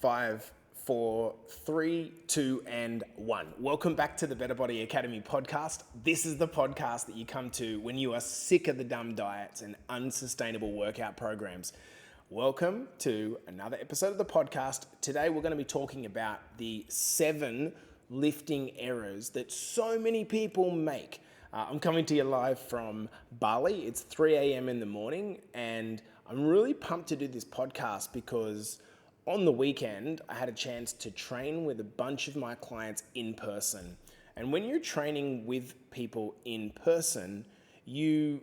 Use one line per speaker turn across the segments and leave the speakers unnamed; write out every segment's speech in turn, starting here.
5, 4, 3, 2, and 1. Welcome back to the Better Body Academy podcast. This is the podcast that you come to when you are sick of the dumb diets and unsustainable workout programs. Welcome to another episode of the podcast. Today we're going to be talking about the 7 lifting errors that so many people make. I'm coming to you live from Bali. It's 3 a.m. in the morning, and I'm really pumped to do this podcast because on the weekend, I had a chance to train with a bunch of my clients in person. And when you're training with people in person, you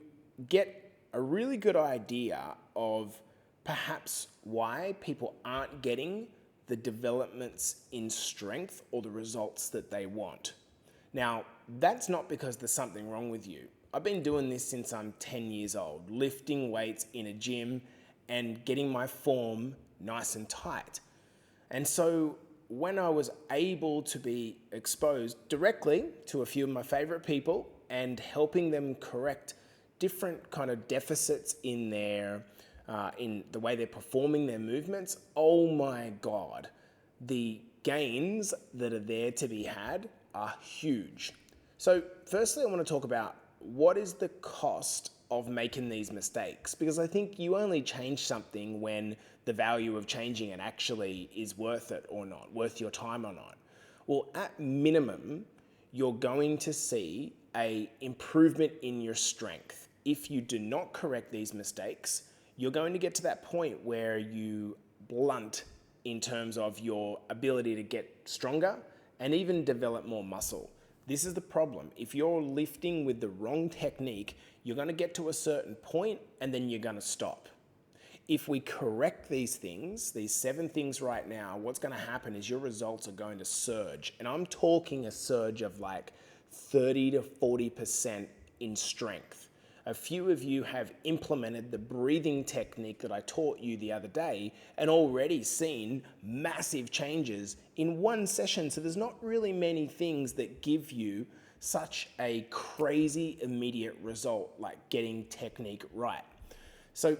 get a really good idea of perhaps why people aren't getting the developments in strength or the results that they want. Now, that's not because there's something wrong with you. I've been doing this since I'm 10 years old, lifting weights in a gym and getting my form nice and tight. And so when I was able to be exposed directly to a few of my favorite people and helping them correct different kind of deficits in their in the way they're performing their movements, oh my God, the gains that are there to be had are huge. So firstly, I want to talk about what is the cost of making these mistakes, because I think you only change something when the value of changing it actually is worth it or not, worth your time or not. Well, at minimum, you're going to see an improvement in your strength. If you do not correct these mistakes, you're going to get to that point where you blunt in terms of your ability to get stronger and even develop more muscle. This is the problem. If you're lifting with the wrong technique, you're going to get to a certain point and then you're going to stop. If we correct these things, these 7 things right now, what's going to happen is your results are going to surge. And I'm talking a surge of like 30 to 40% in strength. A few of you have implemented the breathing technique that I taught you the other day and already seen massive changes in one session. So there's not really many things that give you such a crazy immediate result like getting technique right. So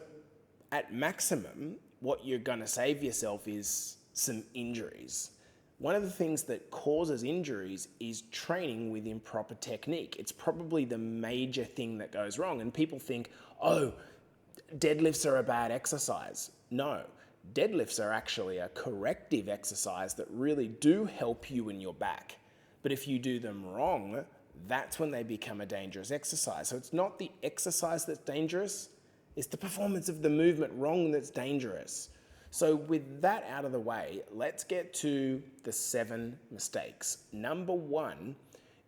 at maximum, what you're going to save yourself is some injuries. One of the things that causes injuries is training with improper technique. It's probably the major thing that goes wrong. And people think, oh, deadlifts are a bad exercise. No, deadlifts are actually a corrective exercise that really do help you in your back. But if you do them wrong, that's when they become a dangerous exercise. So it's not the exercise that's dangerous, it's the performance of the movement wrong that's dangerous. So with that out of the way, let's get to the 7 mistakes. Number 1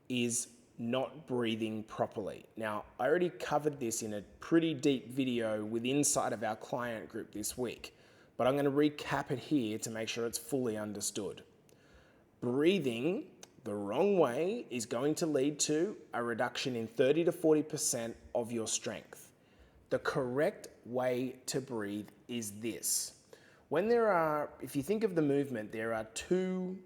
is not breathing properly. Now, I already covered this in a pretty deep video with inside of our client group this week, but I'm going to recap it here to make sure it's fully understood. Breathing the wrong way is going to lead to a reduction in 30 to 40% of your strength. The correct way to breathe is this. If you think of the movement, there are 2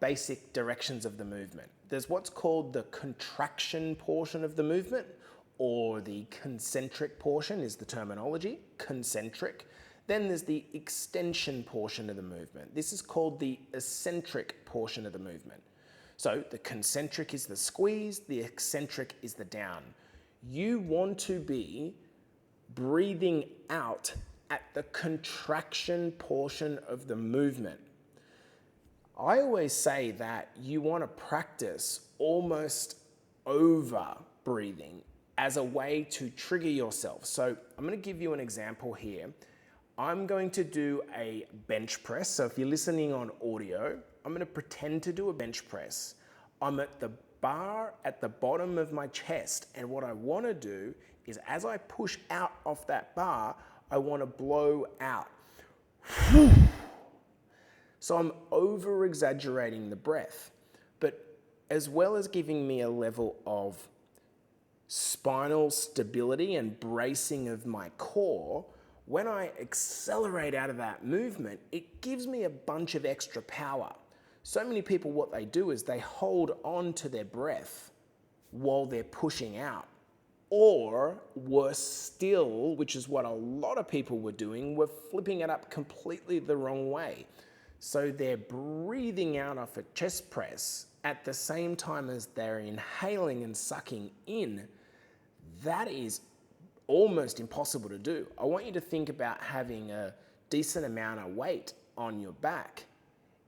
basic directions of the movement. There's what's called the contraction portion of the movement, or the concentric portion is the terminology, concentric. Then there's the extension portion of the movement. This is called the eccentric portion of the movement. So the concentric is the squeeze, the eccentric is the down. You want to be breathing out at the contraction portion of the movement. I always say that you want to practice almost over breathing as a way to trigger yourself. So I'm going to give you an example here. I'm going to do a bench press. So if you're listening on audio, I'm going to pretend to do a bench press. I'm at the bar at the bottom of my chest, and what I want to do is as I push out off that bar, I want to blow out. So I'm over exaggerating the breath, but as well as giving me a level of spinal stability and bracing of my core, when I accelerate out of that movement, it gives me a bunch of extra power. So many people, what they do is they hold on to their breath while they're pushing out. Or worse still, which is what a lot of people were doing, were flipping it up completely the wrong way. So they're breathing out off a chest press at the same time as they're inhaling and sucking in. That is almost impossible to do. I want you to think about having a decent amount of weight on your back.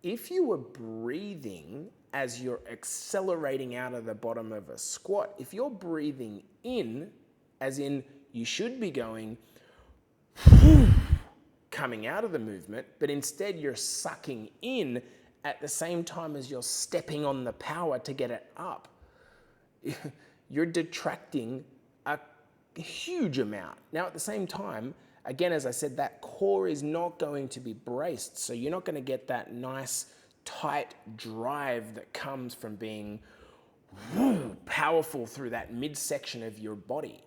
If you were breathing as you're accelerating out of the bottom of a squat, if you're breathing in, as in you should be going coming out of the movement, but instead you're sucking in at the same time as you're stepping on the power to get it up, you're detracting a huge amount. Now, at the same time, again, as I said, that core is not going to be braced, so you're not going to get that nice, tight drive that comes from being powerful through that midsection of your body.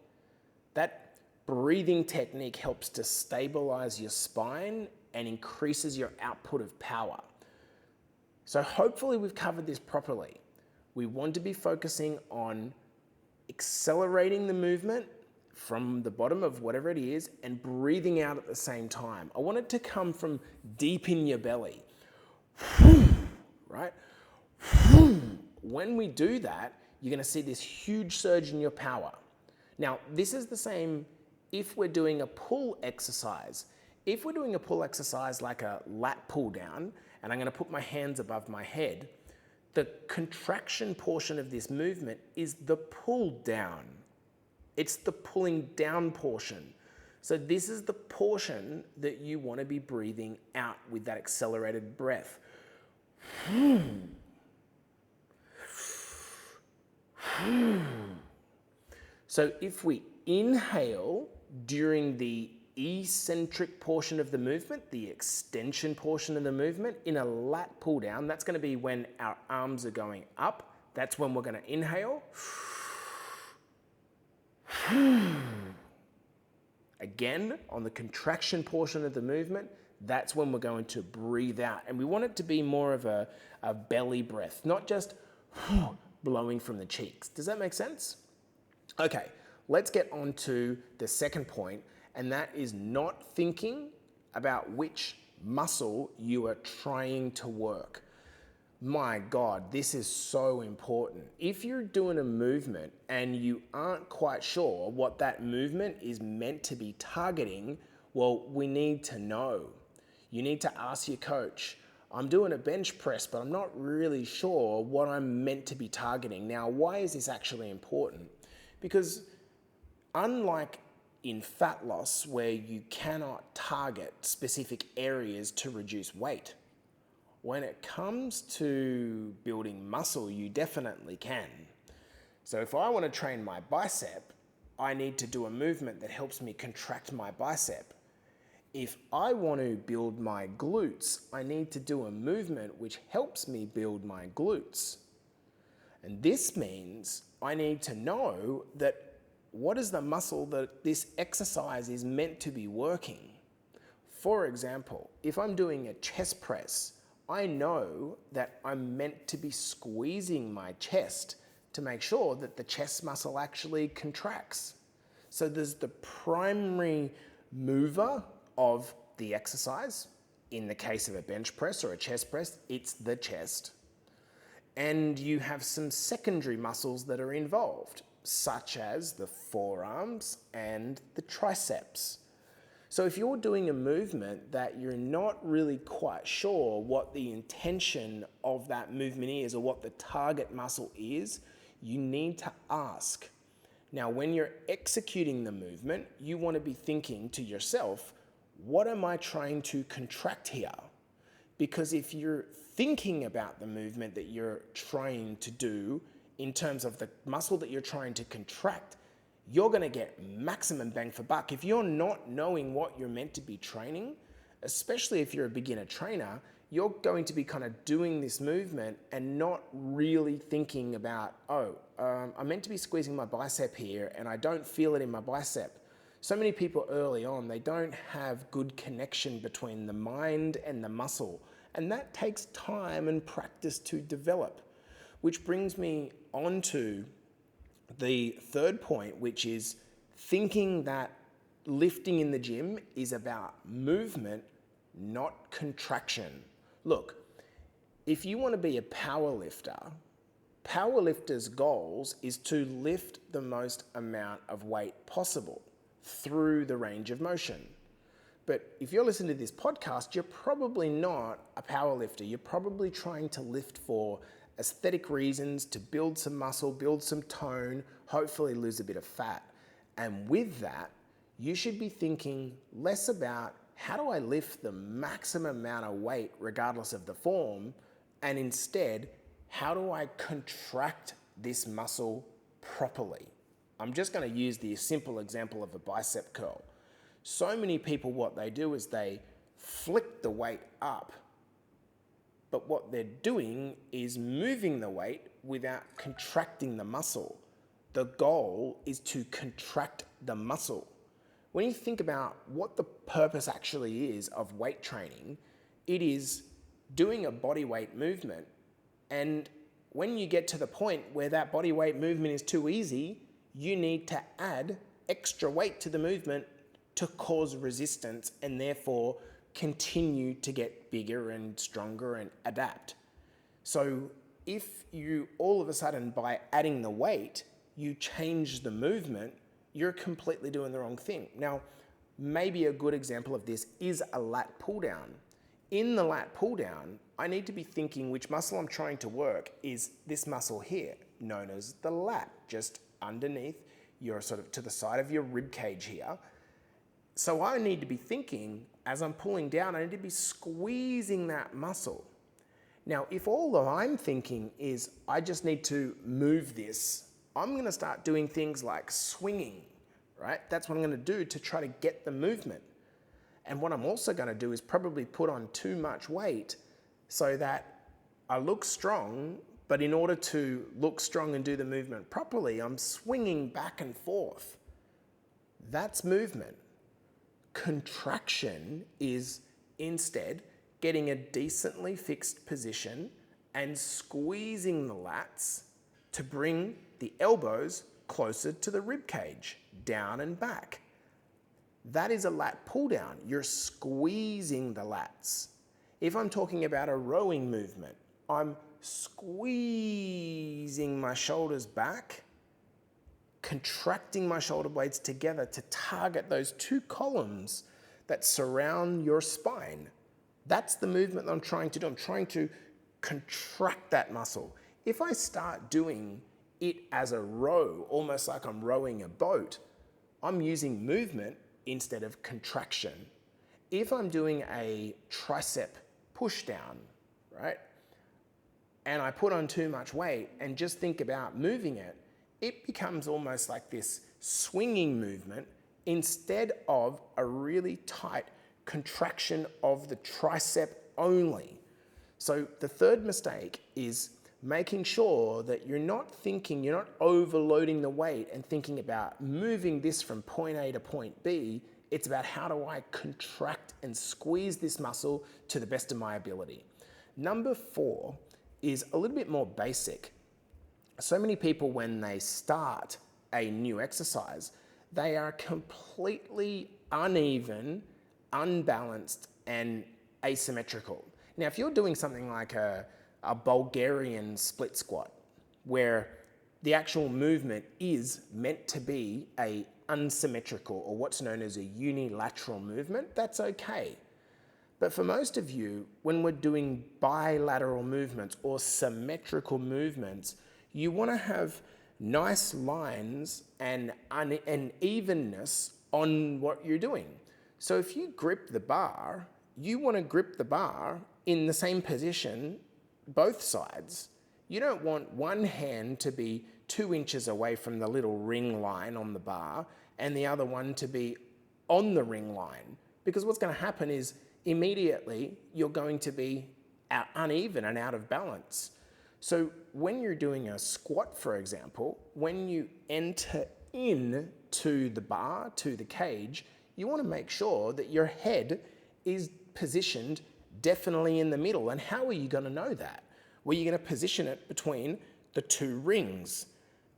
That breathing technique helps to stabilize your spine and increases your output of power. So hopefully we've covered this properly. We want to be focusing on accelerating the movement from the bottom of whatever it is and breathing out at the same time. I want it to come from deep in your belly, right? When we do that, you're gonna see this huge surge in your power. Now, this is the same if we're doing a pull exercise. If we're doing a pull exercise like a lat pull down, and I'm gonna put my hands above my head, the contraction portion of this movement is the pull down. It's the pulling down portion. So this is the portion that you want to be breathing out with that accelerated breath. So if we inhale during the eccentric portion of the movement, the extension portion of the movement, in a lat pull down, that's going to be when our arms are going up. That's when we're going to inhale. Again, on the contraction portion of the movement, that's when we're going to breathe out. And we want it to be more of a belly breath, not just blowing from the cheeks. Does that make sense? Okay, let's get on to the second point, and that is not thinking about which muscle you are trying to work. My God, this is so important. If you're doing a movement and you aren't quite sure what that movement is meant to be targeting, well, we need to know. You need to ask your coach, I'm doing a bench press, but I'm not really sure what I'm meant to be targeting. Now, why is this actually important? Because unlike in fat loss, where you cannot target specific areas to reduce weight, when it comes to building muscle, you definitely can. So if I want to train my bicep, I need to do a movement that helps me contract my bicep. If I want to build my glutes, I need to do a movement which helps me build my glutes. And this means I need to know that what is the muscle that this exercise is meant to be working. For example, if I'm doing a chest press, I know that I'm meant to be squeezing my chest to make sure that the chest muscle actually contracts. So there's the primary mover of the exercise. In the case of a bench press or a chest press, it's the chest. And you have some secondary muscles that are involved, such as the forearms and the triceps. So if you're doing a movement that you're not really quite sure what the intention of that movement is or what the target muscle is, you need to ask. Now, when you're executing the movement, you want to be thinking to yourself, what am I trying to contract here? Because if you're thinking about the movement that you're trying to do in terms of the muscle that you're trying to contract, you're going to get maximum bang for buck. If you're not knowing what you're meant to be training, especially if you're a beginner trainer, you're going to be kind of doing this movement and not really thinking about, I'm meant to be squeezing my bicep here and I don't feel it in my bicep. So many people early on, they don't have good connection between the mind and the muscle. And that takes time and practice to develop, which brings me on to the third point, which is thinking that lifting in the gym is about movement, not contraction. Look, if you want to be a power lifter, powerlifters' goals is to lift the most amount of weight possible through the range of motion. But if you're listening to this podcast, you're probably not a power lifter. You're probably trying to lift for aesthetic reasons, to build some muscle, build some tone, hopefully lose a bit of fat. And with that, you should be thinking less about how do I lift the maximum amount of weight regardless of the form, and instead, how do I contract this muscle properly? I'm just going to use the simple example of a bicep curl. So many people, what they do is they flick the weight up, but what they're doing is moving the weight without contracting the muscle. The goal is to contract the muscle. When you think about what the purpose actually is of weight training, it is doing a body weight movement. And when you get to the point where that body weight movement is too easy, you need to add extra weight to the movement to cause resistance and therefore continue to get bigger and stronger and adapt. So if you all of a sudden, by adding the weight, you change the movement, you're completely doing the wrong thing. Now, maybe a good example of this is a lat pull down. In the lat pull down, I need to be thinking which muscle I'm trying to work is this muscle here, known as the lat, just underneath your sort of to the side of your rib cage here. So I need to be thinking, as I'm pulling down, I need to be squeezing that muscle. Now, if all that I'm thinking is I just need to move this, I'm going to start doing things like swinging, right? That's what I'm going to do to try to get the movement. And what I'm also going to do is probably put on too much weight so that I look strong, but in order to look strong and do the movement properly, I'm swinging back and forth. That's movement. Contraction is instead getting a decently fixed position and squeezing the lats to bring the elbows closer to the rib cage, down and back. That is a lat pull down. You're squeezing the lats. If I'm talking about a rowing movement, I'm squeezing my shoulders back, contracting my shoulder blades together to target those two columns that surround your spine. That's the movement that I'm trying to do. I'm trying to contract that muscle. If I start doing it as a row, almost like I'm rowing a boat, I'm using movement instead of contraction. If I'm doing a tricep push down, right, and I put on too much weight and just think about moving it, it becomes almost like this swinging movement instead of a really tight contraction of the tricep only. So the third mistake is making sure that you're not overloading the weight and thinking about moving this from point A to point B. It's about how do I contract and squeeze this muscle to the best of my ability. Number 4 is a little bit more basic. So many people, when they start a new exercise, they are completely uneven, unbalanced, and asymmetrical. Now, if you're doing something like a Bulgarian split squat, where the actual movement is meant to be a unsymmetrical, or what's known as a unilateral movement, that's okay. But for most of you, when we're doing bilateral movements or symmetrical movements, you want to have nice lines and evenness on what you're doing. So if you grip the bar, you want to grip the bar in the same position, both sides. You don't want one hand to be 2 inches away from the little ring line on the bar and the other one to be on the ring line. Because what's going to happen is immediately you're going to be uneven and out of balance. So when you're doing a squat, for example, when you enter into the bar, to the cage, you want to make sure that your head is positioned definitely in the middle. And how are you going to know that? Well, you're going to position it between the 2 rings.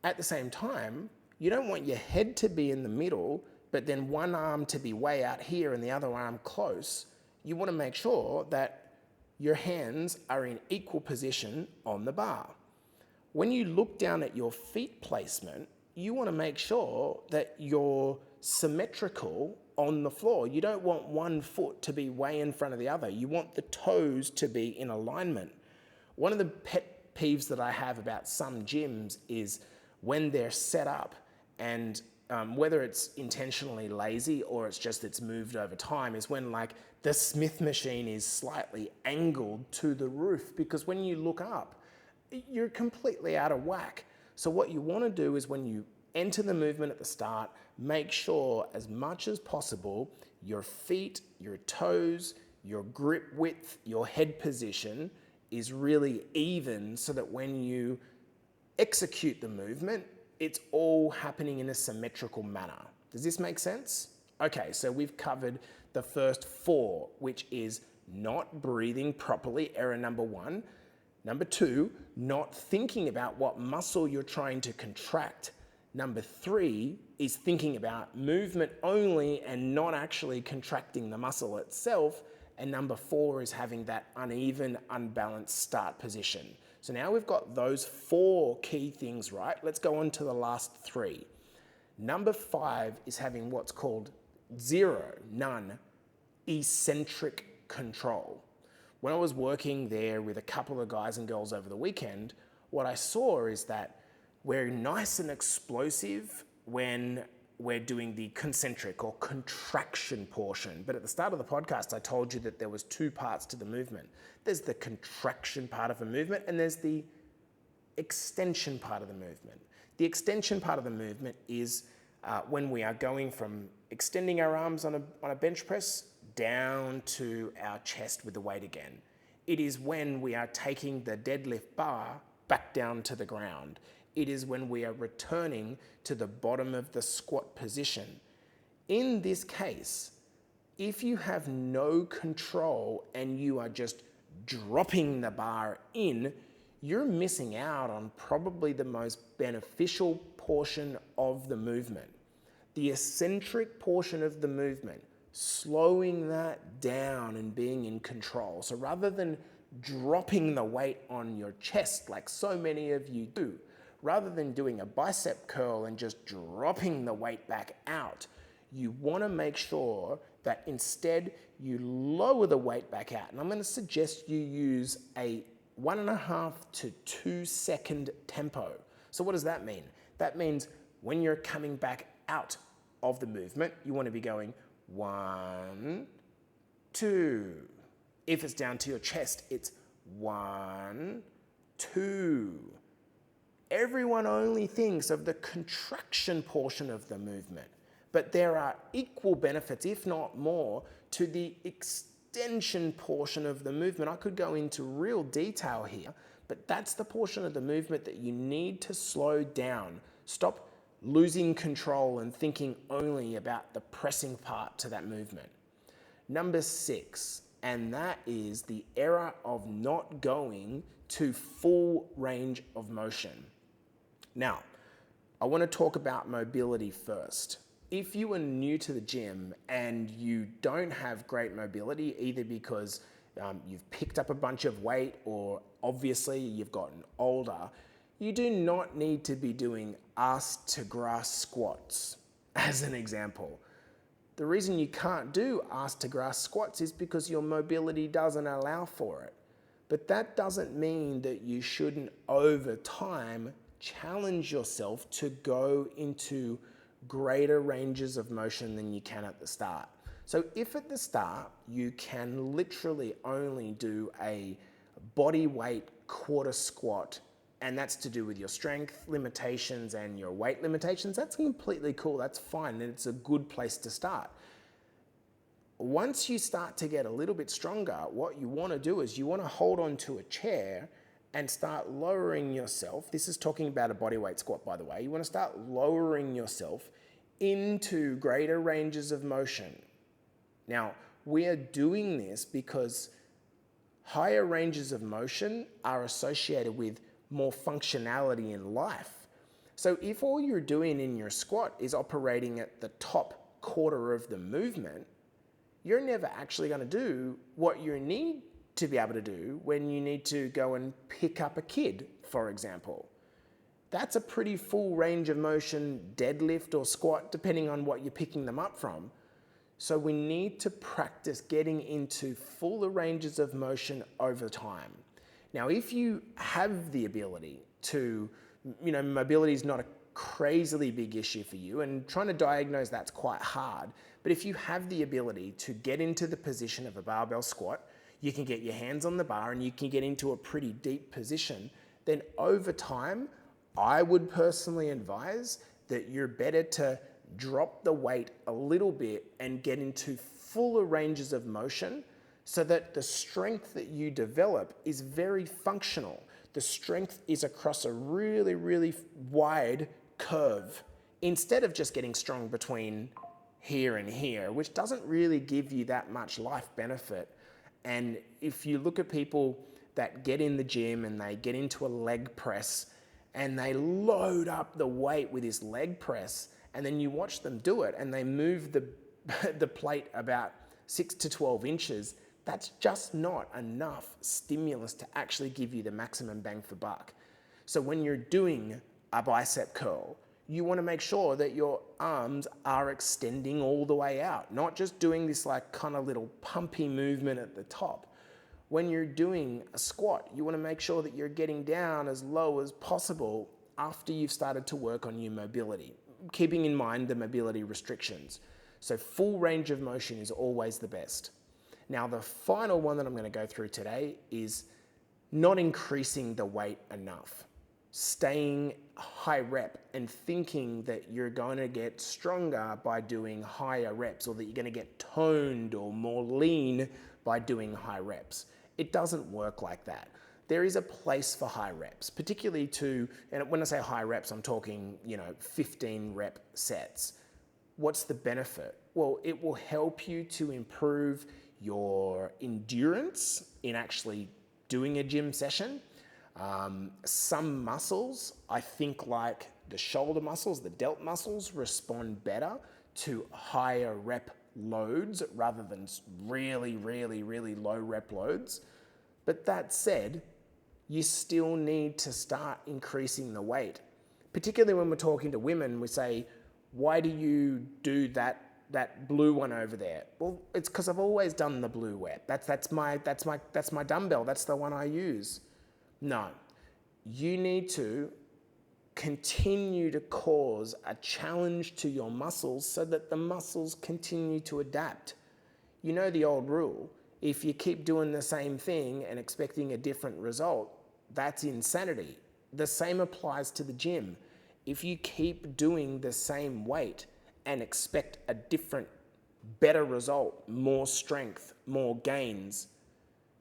At the same time, you don't want your head to be in the middle, but then one arm to be way out here and the other arm close. You want to make sure that your hands are in equal position on the bar. When you look down at your feet placement, you want to make sure that you're symmetrical on the floor. You don't want one foot to be way in front of the other. You want the toes to be in alignment. One of the pet peeves that I have about some gyms is when they're set up and whether it's intentionally lazy or it's moved over time, is when like the Smith machine is slightly angled to the roof, because when you look up, you're completely out of whack. So what you want to do is when you enter the movement at the start, make sure as much as possible your feet, your toes, your grip width, your head position is really even, so that when you execute the movement, it's all happening in a symmetrical manner. Does this make sense? Okay, so we've covered the first 4, which is not breathing properly, error number 1. Number 2, not thinking about what muscle you're trying to contract. Number 3 is thinking about movement only and not actually contracting the muscle itself. And number 4 is having that uneven, unbalanced start position. So now we've got those 4 key things right. Let's go on to the last 3. Number 5 is having what's called none, eccentric control. When I was working there with a couple of guys and girls over the weekend, what I saw is that we're nice and explosive when we're doing the concentric or contraction portion. But at the start of the podcast, I told you that there was 2 parts to the movement. There's the contraction part of a movement and there's the extension part of the movement. The extension part of the movement is when we are going from extending our arms on a bench press down to our chest with the weight again. It is when we are taking the deadlift bar back down to the ground. It is when we are returning to the bottom of the squat position. In this case, if you have no control and you are just dropping the bar in, you're missing out on probably the most beneficial portion of the movement. The eccentric portion of the movement, slowing that down and being in control. So rather than dropping the weight on your chest like so many of you do, rather than doing a bicep curl and just dropping the weight back out, you want to make sure that instead you lower the weight back out. And I'm going to suggest you use a 1.5 to 2 second tempo. So what does that mean? That means when you're coming back out of the movement, you want to be going 1, 2. If it's down to your chest, it's 1, 2. Everyone only thinks of the contraction portion of the movement, but there are equal benefits, if not more, to the extension portion of the movement. I could go into real detail here, but that's the portion of the movement that you need to slow down. Stop losing control and thinking only about the pressing part to that movement. Number 6, and that is the error of not going to full range of motion. Now, I want to talk about mobility first. If you are new to the gym and you don't have great mobility, either because you've picked up a bunch of weight or obviously you've gotten older, you do not need to be doing ass to grass squats, as an example. The reason you can't do ass to grass squats is because your mobility doesn't allow for it. But that doesn't mean that you shouldn't, over time, challenge yourself to go into greater ranges of motion than you can at the start. So if at the start you can literally only do a body weight quarter squat, and that's to do with your strength limitations and your weight limitations, that's completely cool, that's fine, and it's a good place to start. Once you start to get a little bit stronger, what you want to do is you want to hold on to a chair and start lowering yourself. This is talking about a bodyweight squat, by the way. You want to start lowering yourself into greater ranges of motion. Now, we are doing this because higher ranges of motion are associated with more functionality in life. So if all you're doing in your squat is operating at the top quarter of the movement, you're never actually going to do what you need to be able to do when you need to go and pick up a kid, for example. That's a pretty full range of motion deadlift or squat, depending on what you're picking them up from. So we need to practice getting into fuller ranges of motion over time. Now, if you have the ability to, mobility is not a crazily big issue for you, and trying to diagnose that's quite hard. But if you have the ability to get into the position of a barbell squat, you can get your hands on the bar and you can get into a pretty deep position, then over time, I would personally advise that you're better to drop the weight a little bit and get into fuller ranges of motion so that the strength that you develop is very functional. The strength is across a really, really wide curve instead of just getting strong between here and here, which doesn't really give you that much life benefit. And if you look at people that get in the gym and they get into a leg press and they load up the weight with this leg press, and then you watch them do it and they move the plate about 6 to 12 inches, that's just not enough stimulus to actually give you the maximum bang for buck. So when you're doing a bicep curl, you want to make sure that your arms are extending all the way out, not just doing this like kind of little pumpy movement at the top. When you're doing a squat, you want to make sure that you're getting down as low as possible after you've started to work on your mobility, keeping in mind the mobility restrictions. So full range of motion is always the best. Now, the final one that I'm going to go through today is not increasing the weight enough. Staying high rep and thinking that you're going to get stronger by doing higher reps, or that you're going to get toned or more lean by doing high reps. It doesn't work like that. There is a place for high reps, particularly and when I say high reps, I'm talking, 15 rep sets. What's the benefit? Well, it will help you to improve your endurance in actually doing a gym session. Some muscles, I think like the shoulder muscles, the delt muscles, respond better to higher rep loads rather than really, really, really low rep loads. But that said, you still need to start increasing the weight. Particularly when we're talking to women, we say, why do you do that blue one over there? Well, it's because I've always done the blue rep. That's my dumbbell. That's the one I use. No, you need to continue to cause a challenge to your muscles so that the muscles continue to adapt. You know the old rule, if you keep doing the same thing and expecting a different result, that's insanity. The same applies to the gym. If you keep doing the same weight and expect a different, better result, more strength, more gains,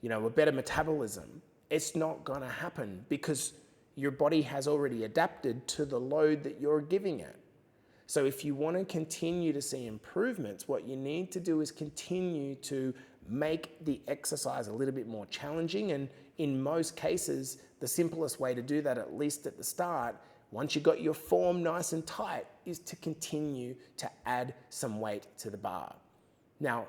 a better metabolism, it's not going to happen because your body has already adapted to the load that you're giving it. So if you want to continue to see improvements, what you need to do is continue to make the exercise a little bit more challenging. And in most cases, the simplest way to do that, at least at the start, once you've got your form nice and tight, is to continue to add some weight to the bar. Now,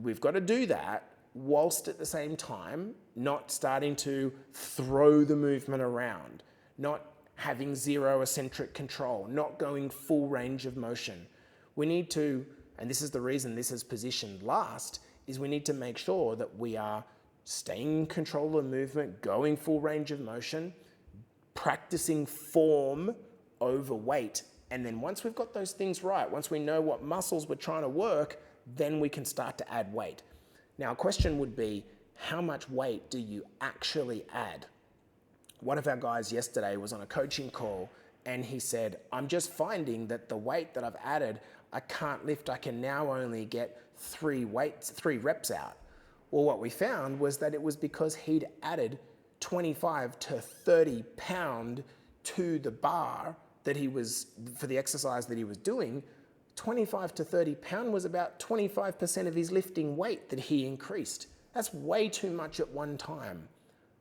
we've got to do that whilst at the same time not starting to throw the movement around, not having zero eccentric control, not going full range of motion. We need to, and this is the reason this is positioned last, is we need to make sure that we are staying in control of the movement, going full range of motion, practicing form over weight. And then once we've got those things right, once we know what muscles we're trying to work, then we can start to add weight. Now, a question would be, how much weight do you actually add? One of our guys yesterday was on a coaching call and he said, I'm just finding that the weight that I've added, I can't lift. I can now only get 3 reps out. Well, what we found was that it was because he'd added 25 to 30 pound to the bar that he was, for the exercise that he was doing. 25 to 30 pound was about 25% of his lifting weight that he increased. That's way too much at one time.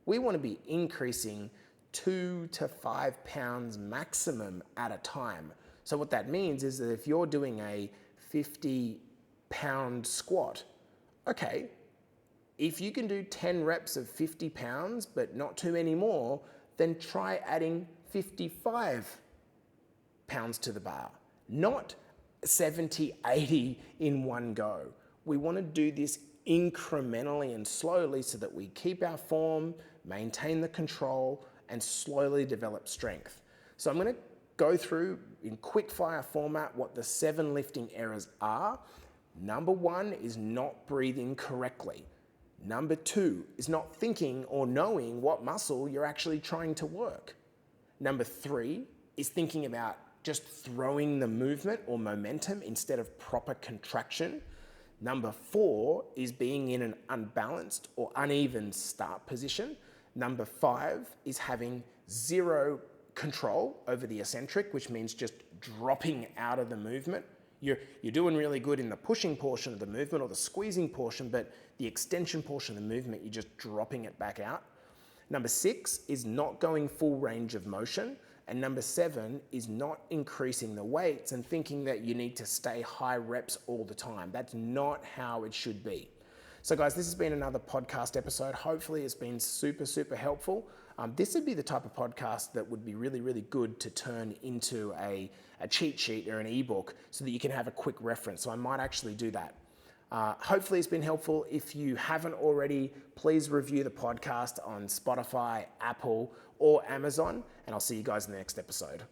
We want to be increasing 2 to 5 pounds maximum at a time. So what that means is that if you're doing a 50 pound squat, okay, If you can do 10 reps of 50 pounds, but not too many more, then try adding 55 pounds to the bar, not 70, 80 in one go. We want to do this incrementally and slowly so that we keep our form, maintain the control, and slowly develop strength. So I'm going to go through in quick fire format what the 7 lifting errors are. Number 1 is not breathing correctly. Number 2 is not thinking or knowing what muscle you're actually trying to work. Number 3 is thinking about just throwing the movement or momentum instead of proper contraction. Number 4 is being in an unbalanced or uneven start position. Number 5 is having zero control over the eccentric, which means just dropping out of the movement. You're doing really good in the pushing portion of the movement or the squeezing portion, but the extension portion of the movement, you're just dropping it back out. Number 6 is not going full range of motion. And number 7 is not increasing the weights and thinking that you need to stay high reps all the time. That's not how it should be. So guys, this has been another podcast episode. Hopefully it's been super, super helpful. This would be the type of podcast that would be really, really good to turn into a cheat sheet or an ebook so that you can have a quick reference. So I might actually do that. Hopefully it's been helpful. If you haven't already, please review the podcast on Spotify, Apple, or Amazon, and I'll see you guys in the next episode.